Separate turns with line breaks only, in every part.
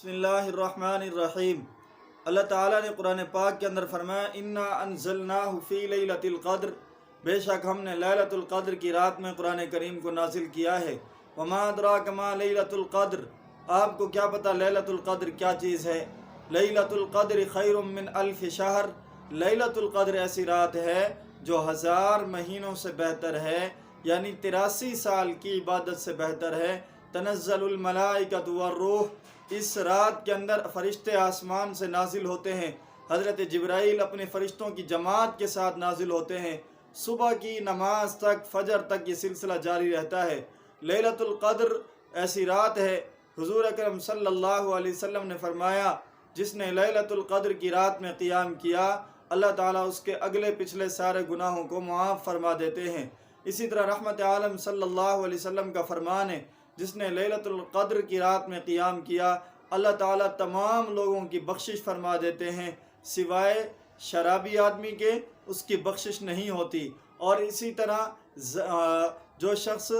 بسم اللہ الرحمن الرحیم۔ اللہ تعالیٰ نے قرآن پاک کے اندر فرمایا انا انزلناہ فی لیلۃ القدر، بے شک ہم نے لیلۃ القدر کی رات میں قرآن کریم کو نازل کیا ہے۔ وما ادراک ما لیلۃ القدر، آپ کو کیا پتہ لیلۃ القدر کیا چیز ہے؟ لیلۃ القدر خیر من الف شہر، لیلۃ القدر ایسی رات ہے جو 1000 مہینوں سے بہتر ہے، یعنی 83 سال کی عبادت سے بہتر ہے۔ تنزل الملائکۃ والروح، اس رات کے اندر فرشتے آسمان سے نازل ہوتے ہیں۔ حضرت جبرائیل اپنے فرشتوں کی جماعت کے ساتھ نازل ہوتے ہیں۔ صبح کی نماز تک، فجر تک یہ سلسلہ جاری رہتا ہے۔ لیلۃ القدر ایسی رات ہے، حضور اکرم صلی اللہ علیہ وسلم نے فرمایا جس نے لیلۃ القدر کی رات میں قیام کیا، اللہ تعالیٰ اس کے اگلے پچھلے سارے گناہوں کو معاف فرما دیتے ہیں۔ اسی طرح رحمت عالم صلی اللہ علیہ وسلم کا فرمان ہے جس نے لیلۃ القدر کی رات میں قیام کیا، اللہ تعالیٰ تمام لوگوں کی بخشش فرما دیتے ہیں، سوائے شرابی آدمی کے اس کی بخشش نہیں ہوتی۔ اور اسی طرح جو شخص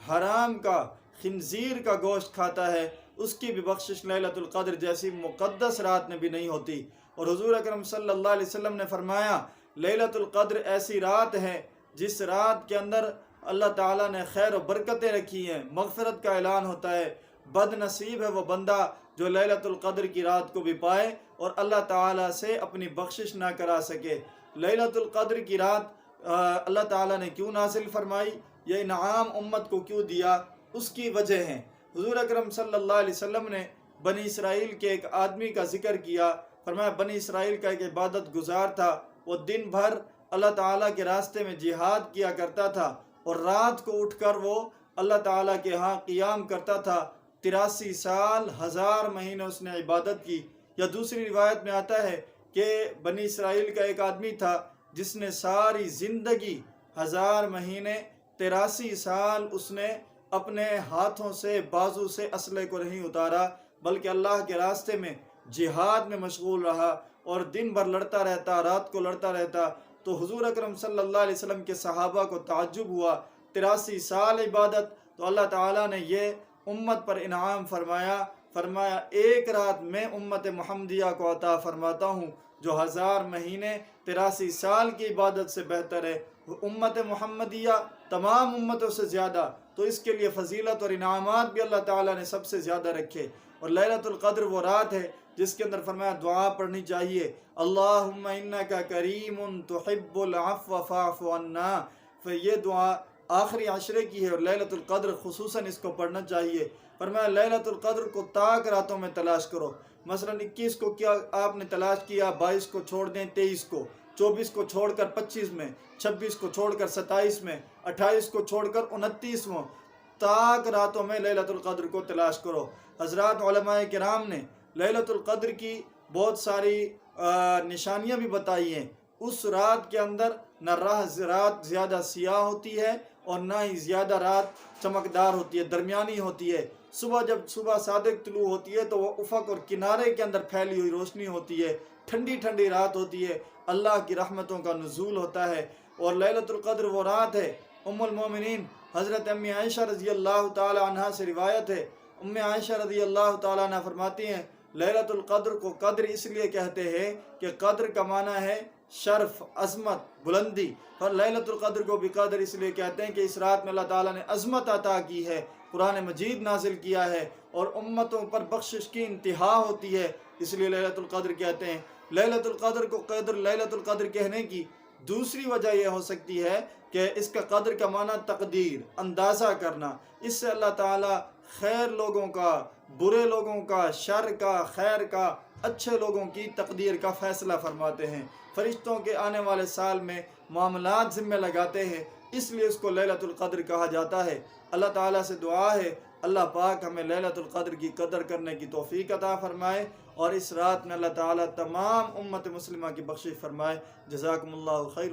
حرام کا، خنزیر کا گوشت کھاتا ہے، اس کی بھی بخشش لیلۃ القدر جیسی مقدس رات میں بھی نہیں ہوتی۔ اور حضور اکرم صلی اللہ علیہ وسلم نے فرمایا لیلۃ القدر ایسی رات ہے جس رات کے اندر اللہ تعالیٰ نے خیر و برکتیں رکھی ہیں، مغفرت کا اعلان ہوتا ہے۔ بد نصیب ہے وہ بندہ جو لیلۃ القدر کی رات کو بھی پائے اور اللہ تعالیٰ سے اپنی بخشش نہ کرا سکے۔ لیلۃ القدر کی رات اللہ تعالیٰ نے کیوں نازل فرمائی، یہ انعام امت کو کیوں دیا، اس کی وجہ ہیں۔ حضور اکرم صلی اللہ علیہ وسلم نے بنی اسرائیل کے ایک آدمی کا ذکر کیا، فرمایا بنی اسرائیل کا ایک عبادت گزار تھا، وہ دن بھر اللہ تعالیٰ کے راستے میں جہاد کیا کرتا تھا اور رات کو اٹھ کر وہ اللہ تعالیٰ کے ہاں قیام کرتا تھا۔ 83 سال 1000 مہینے اس نے عبادت کی۔ یا دوسری روایت میں آتا ہے کہ بنی اسرائیل کا ایک آدمی تھا جس نے ساری زندگی 1000 مہینے 83 سال اس نے اپنے ہاتھوں سے، بازو سے اسلحے کو نہیں اتارا، بلکہ اللہ کے راستے میں جہاد میں مشغول رہا اور دن بھر لڑتا رہتا، رات کو لڑتا رہتا۔ تو حضور اکرم صلی اللہ علیہ وسلم کے صحابہ کو تعجب ہوا، 83 سال عبادت، تو اللہ تعالیٰ نے یہ امت پر انعام فرمایا ایک رات میں امت محمدیہ کو عطا فرماتا ہوں جو 1000 مہینے 83 سال کی عبادت سے بہتر ہے۔ امت محمدیہ تمام امتوں سے زیادہ، تو اس کے لیے فضیلت اور انعامات بھی اللہ تعالیٰ نے سب سے زیادہ رکھے۔ اور لیلۃ القدر وہ رات ہے جس کے اندر فرمایا دعا پڑھنی چاہیے، اللہم انکا کریم تحب العفو فاعف عنا۔ پھر یہ دعا آخری عشرے کی ہے اور لیلۃ القدر خصوصاً اس کو پڑھنا چاہیے۔ فرمایا لیلۃ القدر کو طاق راتوں میں تلاش کرو، مثلا 21 کو کیا آپ نے تلاش کیا، 22 کو چھوڑ دیں 23 کو، 24 کو چھوڑ کر 25 میں، 26 کو چھوڑ کر 27 میں، 28 کو چھوڑ کر 29واں، طاق راتوں میں لیلۃ القدر کو تلاش کرو۔ حضرات علماء کرام نے لیلۃ القدر کی بہت ساری نشانیاں بھی بتائی ہیں۔ اس رات کے اندر نہ رات زیادہ سیاہ ہوتی ہے اور نہ ہی زیادہ رات چمکدار ہوتی ہے، درمیانی ہوتی ہے۔ جب صبح صادق طلوع ہوتی ہے تو وہ افق اور کنارے کے اندر پھیلی ہوئی روشنی ہوتی ہے، ٹھنڈی ٹھنڈی رات ہوتی ہے، اللہ کی رحمتوں کا نزول ہوتا ہے۔ اور لیلۃ القدر وہ رات ہے، ام المومنین حضرت امی عائشہ رضی اللہ تعالی عنہ سے روایت ہے، ام عائشہ رضی اللہ تعالی عنہ فرماتی ہیں لیلۃ القدر کو قدر اس لیے کہتے ہیں کہ قدر کا معنی ہے شرف، عظمت، بلندی، اور لیلۃ القدر کو بھی قدر اس لیے کہتے ہیں کہ اس رات میں اللہ تعالیٰ نے عظمت عطا کی ہے، قرآن مجید نازل کیا ہے اور امتوں پر بخشش کی انتہا ہوتی ہے، اس لیے لیلۃ القدر کہتے ہیں۔ لیلۃ القدر کو لیلۃ القدر کہنے کی دوسری وجہ یہ ہو سکتی ہے کہ اس کا قدر کا معنی تقدیر، اندازہ کرنا، اس سے اللہ تعالیٰ خیر لوگوں کا، برے لوگوں کا، شر کا، خیر کا، اچھے لوگوں کی تقدیر کا فیصلہ فرماتے ہیں، فرشتوں کے آنے والے سال میں معاملات ذمہ لگاتے ہیں، اس لیے اس کو لیلۃ القدر کہا جاتا ہے۔ اللہ تعالیٰ سے دعا ہے اللہ پاک ہمیں لیلۃ القدر کی قدر کرنے کی توفیق عطا فرمائے اور اس رات میں اللہ تعالیٰ تمام امت مسلمہ کی بخشش فرمائے۔ جزاکم اللہ خیر۔